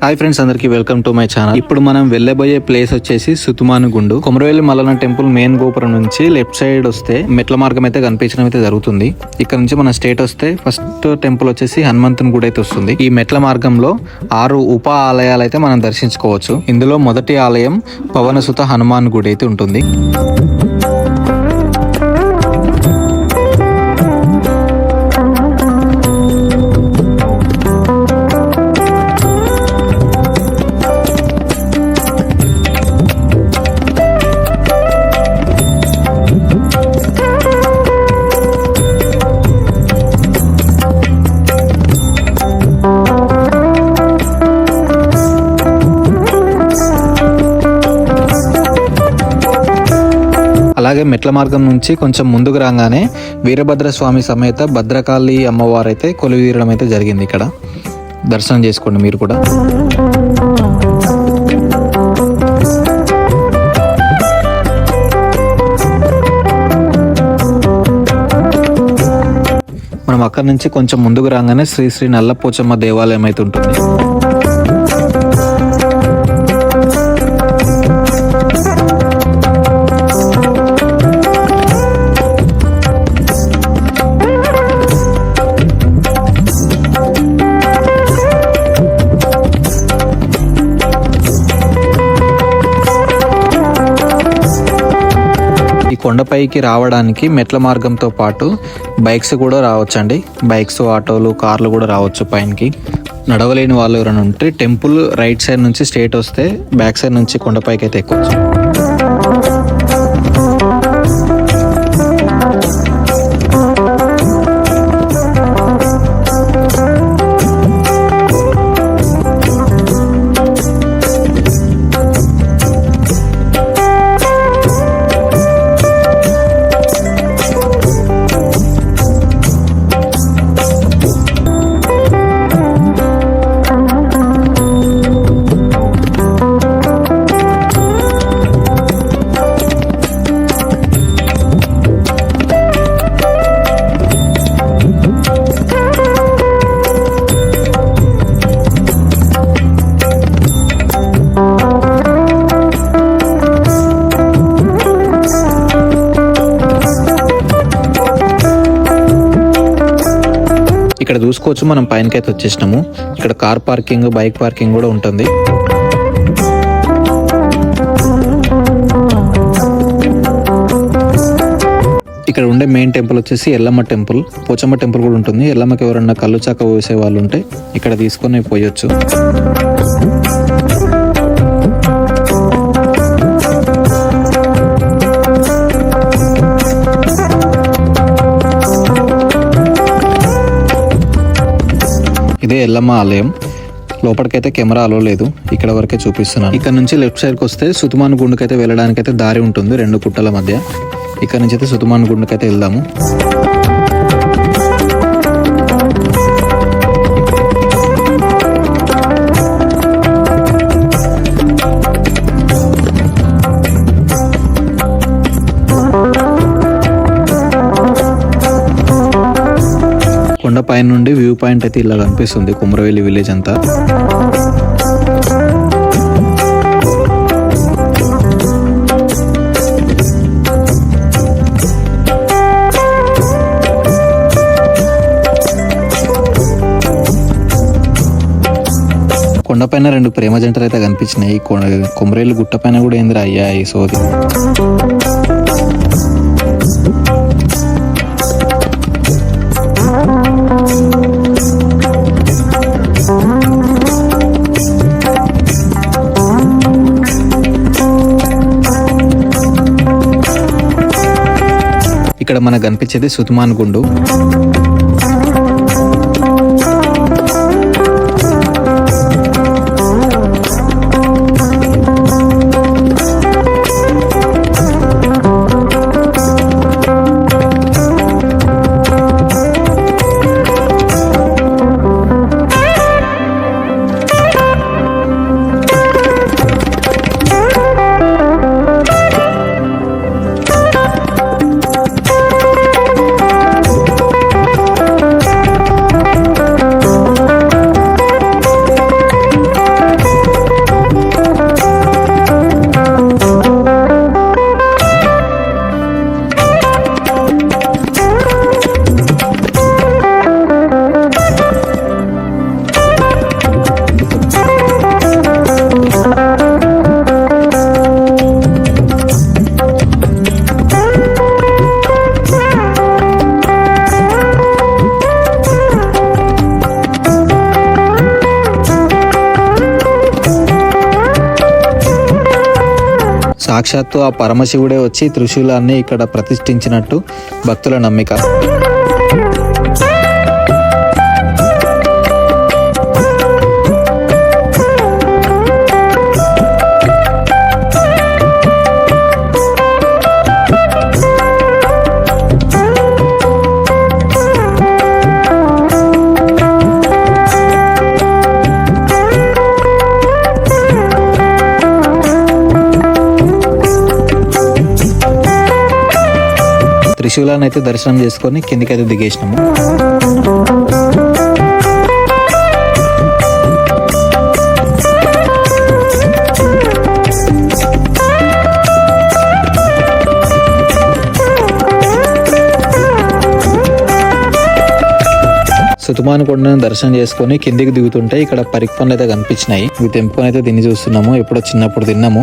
Hi friends, అందరికి welcome to my channel. ఇప్పుడు మనం వెళ్ళబోయే ప్లేస్ వచ్చేసి సుతుమానుగుండు. కొమరవెల్లి మల్లన్న టెంపుల్ మెయిన్ గోపురం నుంచి లెఫ్ట్ సైడ్ వస్తే మెట్ల మార్గం అయితే కనిపించడం అయితే జరుగుతుంది. ఇక్కడ నుంచి మనం స్ట్రేట్ వస్తే ఫస్ట్ టెంపుల్ వచ్చేసి హనుమంతుని గుడి అయితే వస్తుంది. ఈ మెట్ల మార్గంలో 6 ఉప ఆలయాలు అయితే మనం దర్శించుకోవచ్చు. ఇందులో మొదటి ఆలయం పవనసుత హనుమాన్ గుడి అయితే ఉంటుంది. అలాగే మెట్ల మార్గం నుంచి కొంచెం ముందుకు రాగానే వీరభద్రస్వామి సమేత భద్రకాళి అమ్మవారు అయితే కొలువీరడం అయితే జరిగింది. ఇక్కడ దర్శనం చేసుకోండి మీరు కూడా. మనం అక్కడి నుంచి కొంచెం ముందుకు రాగానే శ్రీ శ్రీ నల్లపోచమ్మ దేవాలయం అయితే ఉంటుంది. కొండపైకి రావడానికి మెట్ల మార్గంతో పాటు బైక్స్ కూడా రావచ్చండి. బైక్స్, ఆటోలు, కార్లు కూడా రావచ్చు పైనకి. నడవలేని వాళ్ళు ఎవరైనా ఉంటే టెంపుల్ రైట్ సైడ్ నుంచి స్ట్రేట్ వస్తే బ్యాక్ సైడ్ నుంచి కొండపైకి అయితే ఎక్కొచ్చు. ఇక్కడ చూసుకోవచ్చు, మనం పైనకైతే వచ్చేసినాము. ఇక్కడ కార్ పార్కింగ్, బైక్ పార్కింగ్ కూడా ఉంటుంది. ఇక్కడ ఉండే మెయిన్ టెంపుల్ వచ్చేసి ఎల్లమ్మ టెంపుల్. పోచమ్మ టెంపుల్ కూడా ఉంటుంది. ఎల్లమ్మకి ఎవరన్నా కళ్ళు చాక పోసే వాళ్ళు ఉంటే ఇక్కడ తీసుకొని పోయొచ్చు. ఇదే ఎల్లమ్మ ఆలయం. లోపలికైతే కెమెరా అలో లేదు, ఇక్కడ వరకే చూపిస్తున్నాను. ఇక్కడ నుంచి లెఫ్ట్ సైడ్కి వస్తే సుతుమానుగుండుకి అయితే వెళ్ళడానికి అయితే దారి ఉంటుంది 2 పుట్టల మధ్య. ఇక్కడ నుంచి అయితే సుతుమానుగుండుకి అయితే వెళ్దాము. కొండ పైన నుండి వ్యూ పాయింట్ అయితే ఇలా కనిపిస్తుంది, కొమరవెల్లి విలేజ్ అంతా. కొండపైన 2 ప్రేమ జంటలు అయితే కనిపించినాయి. కొమరవెల్లి గుట్ట పైన కూడా ఏందిరా అయ్యా ఈ సోది. ఇక్కడ మనకు కనిపించేది సుతుమానుగుండు. సాక్షాత్తు ఆ పరమశివుడే వచ్చి త్రిశూలాన్ని ఇక్కడ ప్రతిష్ఠించినట్టు భక్తుల నమ్మిక. త్రిశూలాన్ని అయితే దర్శనం చేసుకొని కిందికైతే దిగేసినాము. సుతుమాను కొండను దర్శనం చేసుకొని కిందికి దిగుతుంటే ఇక్కడ పరిక్ పండ్లు అయితే కనిపించినాయి. ఇవి తెంపుకొని అయితే తిని చూస్తున్నాము. ఎప్పుడో చిన్నప్పుడు తిన్నాము.